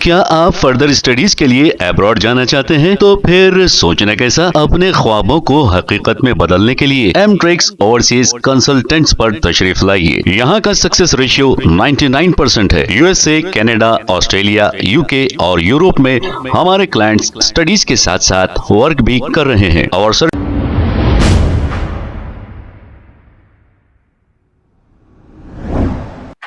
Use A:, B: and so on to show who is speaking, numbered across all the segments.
A: क्या आप further studies के लिए अब्रॉड जाना चाहते हैं? तो फिर सोचना कैसा, अपने ख्वाबों को हकीकत में बदलने के लिए एमट्रिक्स ओवरसीज कंसल्टेंट्स पर तशरीफ लाइए। यहाँ का सक्सेस रेशियो 99% है। यूएसए, कनाडा, ऑस्ट्रेलिया, यूके और यूरोप में हमारे क्लाइंट्स स्टडीज के साथ साथ वर्क भी कर रहे हैं और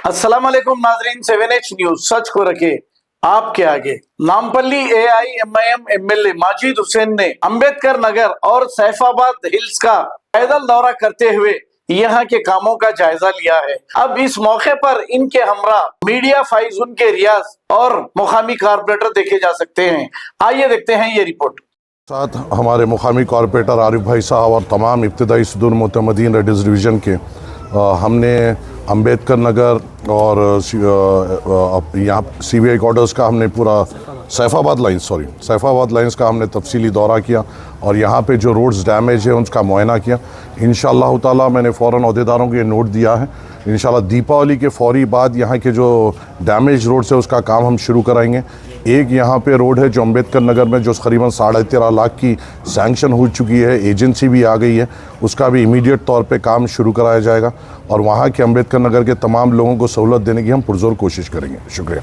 B: अस्सलाम वालेकुम नाजरीन, 7H न्यूज सच को रखे आपके आगे। नामपल्ली AIMIM MLA माजिद हुसैन ने अंबेडकर नगर और सैफाबाद हिल्स का पैदल दौरा करते हुए यहाँ के कामों का जायजा लिया है। अब इस मौके पर इनके हमरा मीडिया फाइजुन के रियाज और मुकामी कारपोरेटर देखे जा सकते हैं। आइए देखते हैं ये रिपोर्ट।
C: साथ हमारे मुकामी कारपोरेटर आरिफ भाई साहब और तमाम इब्तदाई सदूर मुतमदीन रेडिस डिवीज़न के हमने अंबेडकर नगर और यहाँ CBI क्वार्टर्स का हमने पूरा सैफाबाद लाइन्स का हमने तफसीली दौरा किया और यहाँ पे जो रोड्स डैमेज है उसका मुआयना किया। इंशाअल्लाह ताला मैंने फ़ौरन अहदेदारों को ये नोट दिया है। इंशाअल्लाह दीपावली के फौरी बाद यहाँ के जो डैमेज रोड्स है उसका काम हम शुरू कराएंगे। एक यहाँ पे रोड है जो अंबेडकर नगर में जो करीबन 13.5 लाख की सैंक्शन हो चुकी है, एजेंसी भी आ गई है, उसका भी इमीडिएट तौर पे काम शुरू कराया जाएगा और वहाँ के अंबेडकर नगर के तमाम लोगों को सहूलत देने की हम पुरजोर कोशिश करेंगे। शुक्रिया।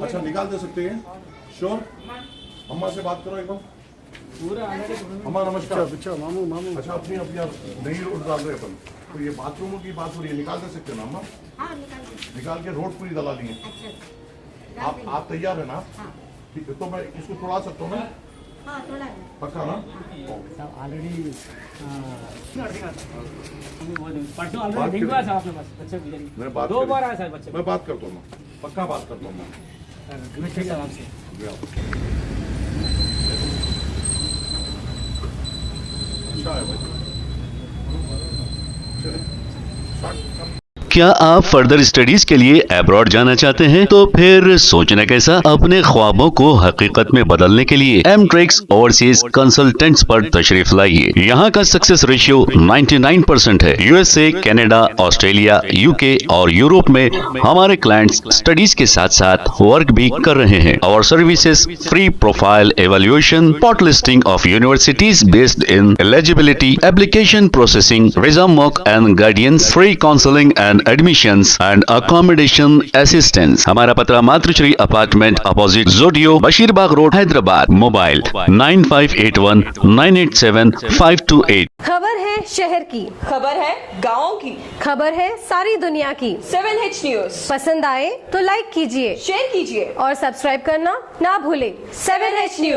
C: अच्छा निकाल दे सकते हैं? श्योर। अम्मा से बात करो एक बार। अम्मा नमस्कार। मामू अच्छा अपनी नई रोड डाल रहे अपन, तो ये बाथरूमों की बात हो रही है, निकाल दे सकते हैं ना अम्मा? हाँ, निकाल के रोड पूरी डला दी है। अच्छा। आप तैयार है ना? ठीक है, तो मैं इसको तोड़ा सकता हूँ ना? हाँ, तोड़ा है। पक्का ना?
D: ऑलरेडी
C: मैं बात करता हूँ, पक्का बात करता हूँ।
A: क्या आप फर्दर स्टडीज के लिए अब्रॉड जाना चाहते हैं? तो फिर सोचना कैसा, अपने ख्वाबों को हकीकत में बदलने के लिए एमट्रिक्स ओवरसीज कंसल्टेंट्स पर तशरीफ लाइए। यहाँ का सक्सेस रेशियो 99% है। यूएसए, कनाडा, ऑस्ट्रेलिया, यूके और यूरोप में हमारे क्लाइंट्स स्टडीज के साथ साथ वर्क भी कर रहे हैं और services free profile evaluation, spot listing of universities based in eligibility, application processing, visa mock and guidance, free counselling and admissions and accommodation assistance. हमारा पता मातृश्री अपार्टमेंट अपोजिट जोडियो, बशीरबाग रोड, हैदराबाद। मोबाइल 9581 987 528।
E: खबर है शहर की,
F: खबर है गाँव की,
E: खबर है सारी दुनिया की।
F: 7H न्यूज
E: पसंद आए तो लाइक कीजिए,
F: शेयर कीजिए
E: और सब्सक्राइब करना ना भूले।
F: 7H news.